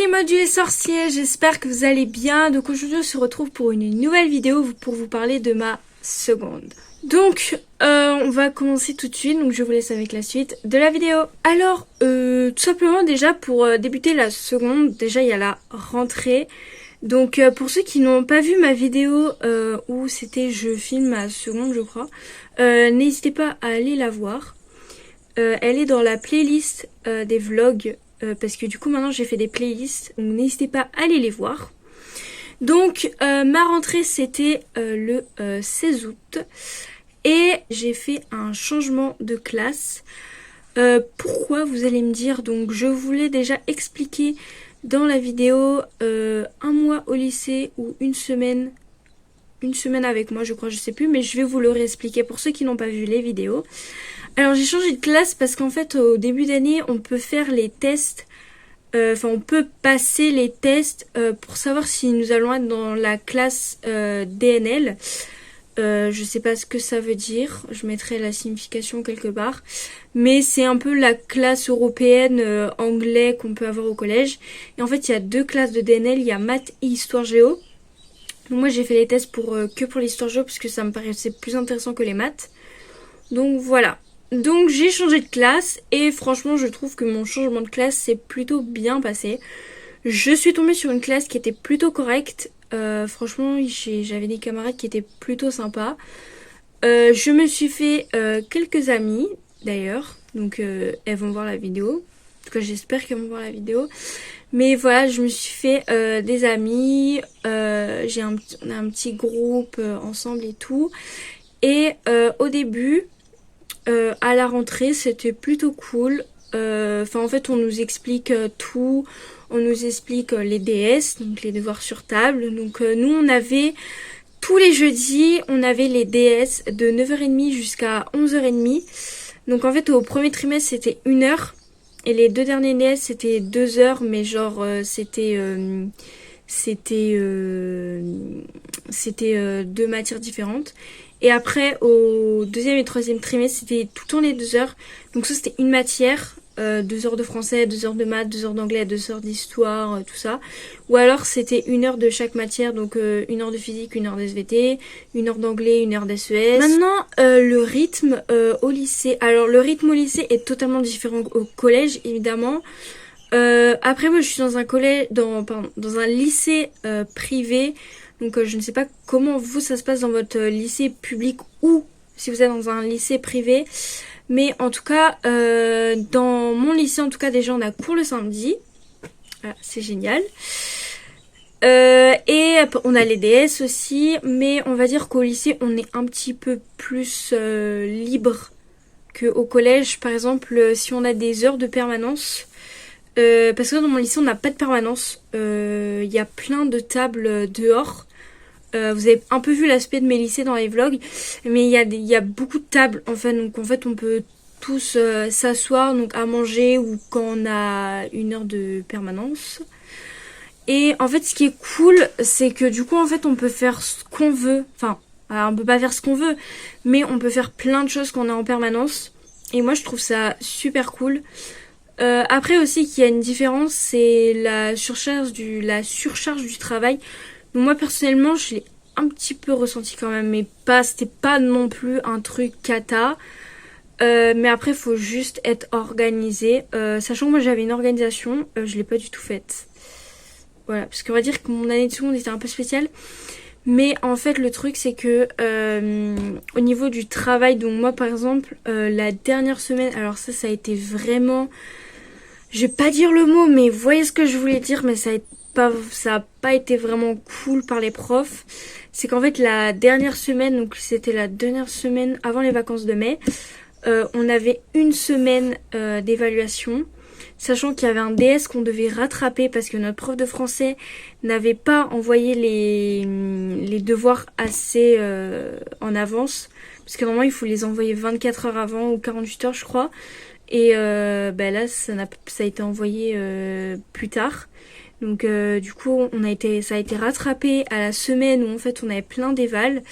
modes et sorciers, j'espère que vous allez bien. Donc aujourd'hui on se retrouve pour une nouvelle vidéo pour vous parler de ma seconde. Donc on va commencer tout de suite, donc je vous laisse avec la suite de la vidéo. Alors tout simplement déjà pour débuter la seconde, déjà il y a la rentrée. Donc pour ceux qui n'ont pas vu ma vidéo où c'était je filme ma seconde je crois, n'hésitez pas à aller la voir. Elle est dans la playlist des vlogs. Parce que du coup maintenant j'ai fait des playlists, donc n'hésitez pas à aller les voir. Donc ma rentrée c'était le 16 août et j'ai fait un changement de classe. Pourquoi vous allez me dire? Donc je vous l'ai déjà expliqué dans la vidéo un mois au lycée ou une semaine avec moi je crois, je sais plus, mais je vais vous le réexpliquer pour ceux qui n'ont pas vu les vidéos. Alors j'ai changé de classe parce qu'en fait au début d'année on peut faire les tests, on peut passer les tests pour savoir si nous allons être dans la classe DNL. Je sais pas ce que ça veut dire, je mettrai la signification quelque part. Mais c'est un peu la classe européenne anglais qu'on peut avoir au collège. Et en fait il y a deux classes de DNL, il y a maths et histoire géo. Donc moi j'ai fait les tests que pour l'histoire géo parce que ça me paraissait plus intéressant que les maths. Donc voilà. Donc j'ai changé de classe et franchement je trouve que mon changement de classe s'est plutôt bien passé. Je suis tombée sur une classe qui était plutôt correcte. Franchement j'avais des camarades qui étaient plutôt sympas. Je me suis fait quelques amis d'ailleurs. Donc elles vont voir la vidéo. En tout cas j'espère qu'elles vont voir la vidéo. Mais voilà, je me suis fait des amis. On a un petit groupe ensemble et tout. Et au début... à la rentrée c'était plutôt cool. En fait on nous explique tout. On nous explique les DS, donc les devoirs sur table. Donc nous on avait tous les jeudis on avait les DS de 9h30 jusqu'à 11h30. Donc en fait au premier trimestre c'était 1 heure. Et les deux derniers DS c'était 2 heures. Mais genre c'était deux matières différentes. Et après, au deuxième et troisième trimestre, c'était tout le temps les 2 heures. Donc ça, c'était une matière, 2 heures de français, 2 heures de maths, 2 heures d'anglais, 2 heures d'histoire, tout ça. Ou alors, c'était 1 heure de chaque matière, donc 1 heure de physique, 1 heure d'SVT, 1 heure d'anglais, 1 heure d'SES. Maintenant, le rythme au lycée. Alors, le rythme au lycée est totalement différent au collège, évidemment. Après, moi, je suis dans un collège, dans un lycée privé. Donc je ne sais pas comment vous ça se passe dans votre lycée public ou si vous êtes dans un lycée privé. Mais en tout cas, dans mon lycée, en tout cas déjà on a cours le samedi. Voilà, c'est génial. Et on a les DS aussi. Mais on va dire qu'au lycée on est un petit peu plus libre qu'au collège. Par exemple, si on a des heures de permanence. Parce que dans mon lycée on n'a pas de permanence. Il y a plein de tables dehors. Vous avez un peu vu l'aspect de mes lycées dans les vlogs, mais il y a beaucoup de tables en fait. Donc en fait on peut tous s'asseoir donc à manger ou quand on a 1 heure de permanence. Et en fait ce qui est cool c'est que du coup en fait on peut faire ce qu'on veut. Enfin on peut pas faire ce qu'on veut, mais on peut faire plein de choses quand on est en permanence. Et moi je trouve ça super cool. Après aussi qu'il y a une différence, c'est la surcharge du travail. Donc moi personnellement je l'ai un petit peu ressenti quand même, mais c'était pas non plus un truc cata. Mais après il faut juste être organisé. Sachant que moi j'avais une organisation, je l'ai pas du tout faite. Voilà, parce qu'on va dire que mon année de seconde était un peu spéciale. Mais en fait le truc c'est que au niveau du travail, donc moi par exemple la dernière semaine, alors ça a été vraiment... Je vais pas dire le mot, mais vous voyez ce que je voulais dire, mais ça a pas été vraiment cool par les profs. C'est qu'en fait la dernière semaine, donc c'était la dernière semaine avant les vacances de mai, on avait une semaine d'évaluation, sachant qu'il y avait un DS qu'on devait rattraper parce que notre prof de français n'avait pas envoyé les devoirs assez en avance, parce que normalement il faut les envoyer 24 heures avant ou 48 heures je crois. Et là ça a été envoyé plus tard. Donc du coup ça a été rattrapé à la semaine où en fait on avait plein d'éval.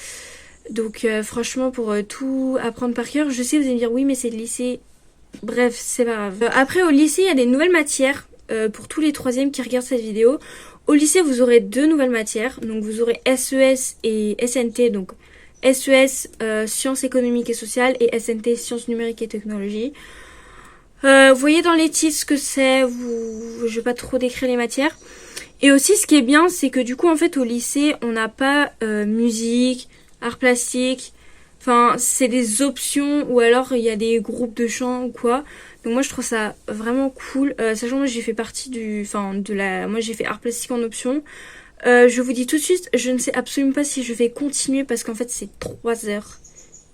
Donc franchement pour tout apprendre par cœur, je sais vous allez me dire oui mais c'est le lycée. Bref c'est pas grave. Après au lycée il y a des nouvelles matières. pour tous les troisièmes qui regardent cette vidéo. Au lycée, vous aurez 2 nouvelles matières. Donc vous aurez SES et SNT. Donc SES, sciences économiques et sociales, et SNT, sciences numériques et technologies. Vous voyez dans les titres ce que c'est, je vais pas trop décrire les matières. Et aussi ce qui est bien, c'est que du coup en fait au lycée on n'a pas musique, art plastique, enfin c'est des options ou alors il y a des groupes de chant ou quoi. Donc moi je trouve ça vraiment cool, sachant que moi j'ai fait partie moi j'ai fait art plastique en option. Je vous dis tout de suite, je ne sais absolument pas si je vais continuer parce qu'en fait c'est 3 heures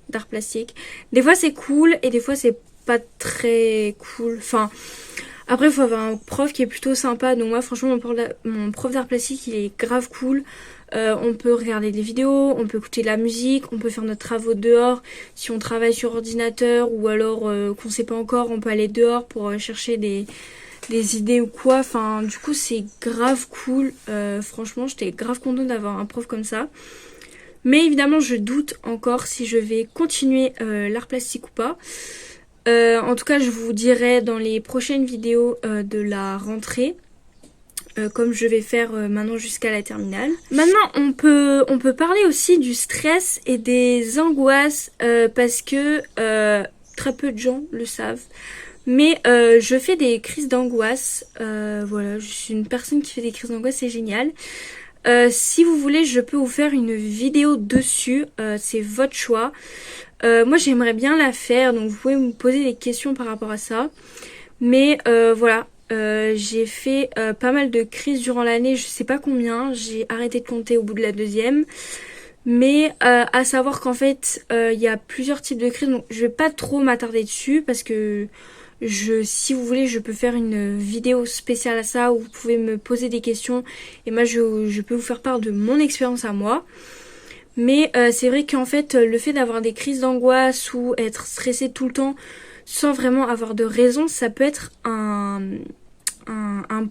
d'art plastique. Des fois c'est cool et des fois c'est pas très cool. Enfin, après il faut avoir un prof qui est plutôt sympa. Donc moi franchement mon prof d'art plastique il est grave cool. On peut regarder des vidéos, on peut écouter de la musique, on peut faire nos travaux dehors. Si on travaille sur ordinateur ou alors qu'on sait pas encore, on peut aller dehors pour chercher des idées ou quoi. Enfin du coup c'est grave cool. Franchement j'étais grave contente d'avoir un prof comme ça. Mais évidemment je doute encore si je vais continuer l'art plastique ou pas. En tout cas je vous dirai dans les prochaines vidéos de la rentrée, comme je vais faire maintenant jusqu'à la terminale. Maintenant on peut parler aussi du stress et des angoisses parce que très peu de gens le savent. Mais je fais des crises d'angoisse, voilà, je suis une personne qui fait des crises d'angoisse, c'est génial. Si vous voulez je peux vous faire une vidéo dessus, c'est votre choix. Moi j'aimerais bien la faire, donc vous pouvez me poser des questions par rapport à ça. Mais voilà, j'ai fait pas mal de crises durant l'année, je sais pas combien, j'ai arrêté de compter au bout de la 2e. Mais à savoir qu'en fait il y a plusieurs types de crises, donc je vais pas trop m'attarder dessus parce que si vous voulez je peux faire une vidéo spéciale à ça où vous pouvez me poser des questions et moi je peux vous faire part de mon expérience à moi. Mais c'est vrai qu'en fait le fait d'avoir des crises d'angoisse ou être stressé tout le temps sans vraiment avoir de raison, ça peut être un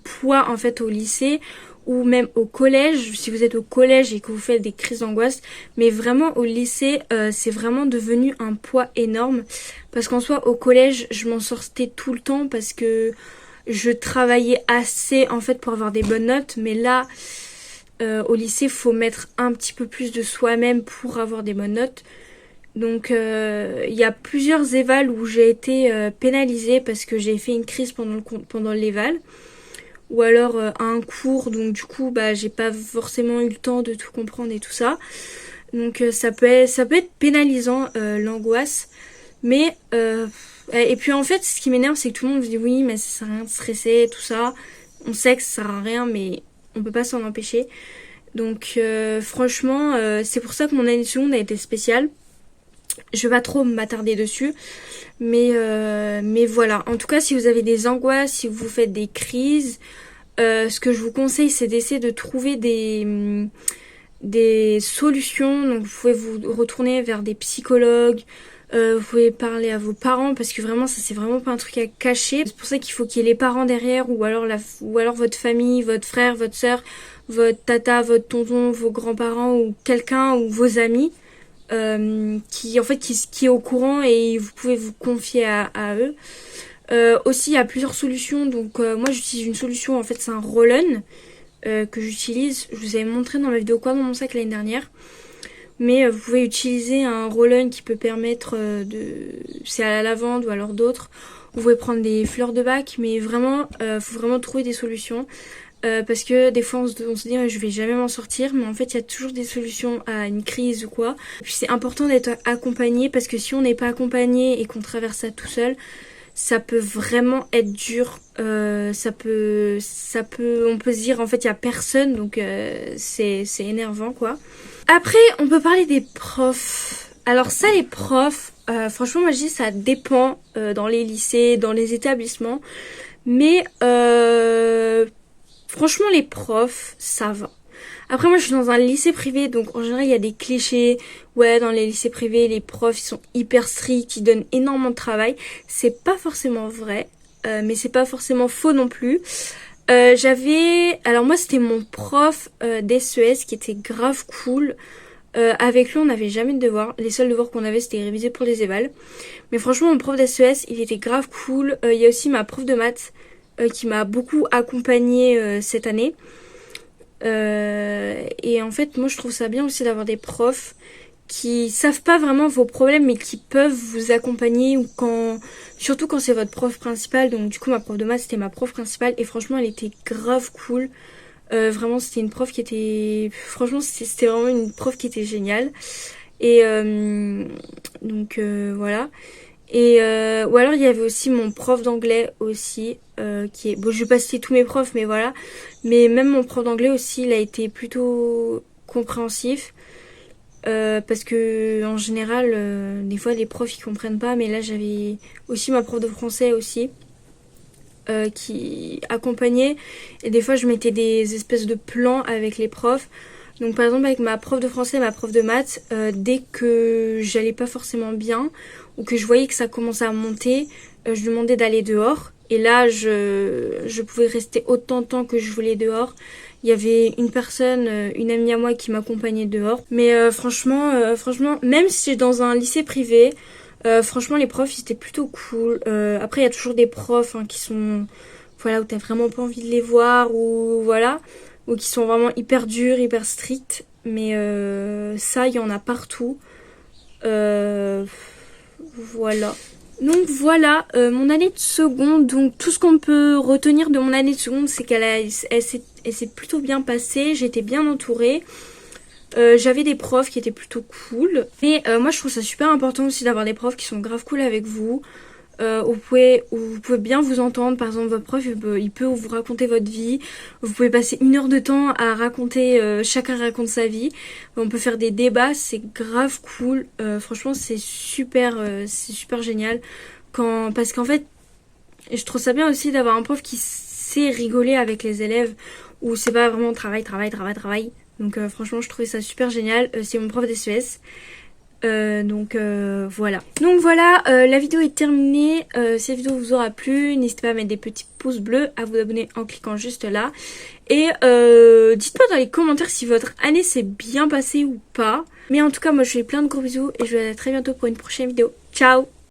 poids en fait au lycée ou même au collège, si vous êtes au collège et que vous faites des crises d'angoisse. Mais vraiment au lycée c'est vraiment devenu un poids énorme parce qu'en soi au collège je m'en sortais tout le temps parce que je travaillais assez en fait pour avoir des bonnes notes. Mais là au lycée faut mettre un petit peu plus de soi-même pour avoir des bonnes notes. Donc il y a plusieurs évals où j'ai été pénalisée parce que j'ai fait une crise pendant l'éval. Ou alors un cours, donc du coup bah j'ai pas forcément eu le temps de tout comprendre et tout ça. Donc ça peut être pénalisant l'angoisse. Mais et puis en fait ce qui m'énerve c'est que tout le monde me dit oui mais ça sert à rien de stresser tout ça. On sait que ça sert à rien mais on peut pas s'en empêcher. Donc franchement c'est pour ça que mon année seconde a été spéciale. Je vais pas trop m'attarder dessus. Mais voilà. En tout cas si vous avez des angoisses, si vous faites des crises, ce que je vous conseille c'est d'essayer de trouver des solutions. Donc vous pouvez vous retourner vers des psychologues. Vous pouvez parler à vos parents parce que vraiment ça c'est vraiment pas un truc à cacher. C'est pour ça qu'il faut qu'il y ait les parents derrière ou alors votre famille, votre frère, votre soeur, votre tata, votre tonton, vos grands-parents ou quelqu'un ou vos amis qui est au courant et vous pouvez vous confier à eux. Aussi il y a plusieurs solutions. Donc moi j'utilise une solution, en fait c'est un roll-on que j'utilise. Je vous avais montré dans ma vidéo quoi dans mon sac l'année dernière. Mais vous pouvez utiliser un roll-on qui peut permettre c'est à la lavande ou alors d'autres. Vous pouvez prendre des fleurs de bac, mais vraiment, faut vraiment trouver des solutions. Parce que des fois on se dit je vais jamais m'en sortir, mais en fait il y a toujours des solutions à une crise ou quoi. Et puis c'est important d'être accompagné parce que si on n'est pas accompagné et qu'on traverse ça tout seul, ça peut vraiment être dur. On peut se dire en fait il y a personne, donc c'est énervant quoi. Après on peut parler des profs. Alors ça les profs, franchement moi je dis ça dépend dans les lycées, dans les établissements. Mais franchement les profs ça va. Après moi je suis dans un lycée privé, donc en général il y a des clichés. Ouais, dans les lycées privés les profs ils sont hyper stricts, ils donnent énormément de travail. C'est pas forcément vrai, mais c'est pas forcément faux non plus. Alors moi c'était mon prof d'SES qui était grave cool. Avec lui on n'avait jamais de devoirs. Les seuls devoirs qu'on avait c'était réviser pour les évals. Mais franchement mon prof d'SES il était grave cool. Il y a aussi ma prof de maths. qui m'a beaucoup accompagnée cette année. Et en fait, moi je trouve ça bien aussi d'avoir des profs qui savent pas vraiment vos problèmes mais qui peuvent vous accompagner ou surtout quand c'est votre prof principale. Donc du coup ma prof de maths c'était ma prof principale et franchement elle était grave cool. Vraiment c'était une prof qui était, franchement c'était vraiment une prof qui était géniale. Et donc voilà. Et ou alors il y avait aussi mon prof d'anglais aussi qui est, bon je vais pas citer tous mes profs mais voilà, mais même mon prof d'anglais aussi il a été plutôt compréhensif. Parce que en général, des fois les profs ils comprennent pas, mais là j'avais aussi ma prof de français aussi qui accompagnait et des fois je mettais des espèces de plans avec les profs. Donc par exemple avec ma prof de français et ma prof de maths, dès que j'allais pas forcément bien ou que je voyais que ça commençait à monter, je lui demandais d'aller dehors et là je pouvais rester autant de temps que je voulais dehors. Il y avait une personne, une amie à moi qui m'accompagnait dehors. Mais franchement, même si c'est dans un lycée privé, franchement les profs ils étaient plutôt cool. Après il y a toujours des profs qui sont, voilà, où t'as vraiment pas envie de les voir ou voilà, ou qui sont vraiment hyper durs, hyper stricts. Mais ça il y en a partout. Voilà. Donc voilà, mon année de seconde, donc tout ce qu'on peut retenir de mon année de seconde, c'est elle s'est plutôt bien passée, j'étais bien entourée, j'avais des profs qui étaient plutôt cool, mais moi je trouve ça super important aussi d'avoir des profs qui sont grave cool avec vous, où vous pouvez bien vous entendre. Par exemple votre prof il peut vous raconter votre vie, vous pouvez passer 1 heure de temps à raconter, chacun raconte sa vie, on peut faire des débats, c'est grave cool. Franchement c'est super génial parce qu'en fait je trouve ça bien aussi d'avoir un prof qui sait rigoler avec les élèves, où c'est pas vraiment travail. Donc franchement je trouvais ça super génial. C'est mon prof d'SES. Voilà. Donc voilà, la vidéo est terminée. Si la vidéo vous aura plu, n'hésitez pas à mettre des petits pouces bleus, à vous abonner en cliquant juste là. Et dites-moi dans les commentaires si votre année s'est bien passée ou pas. Mais en tout cas, moi je vous fais plein de gros bisous et je vous dis à très bientôt pour une prochaine vidéo. Ciao!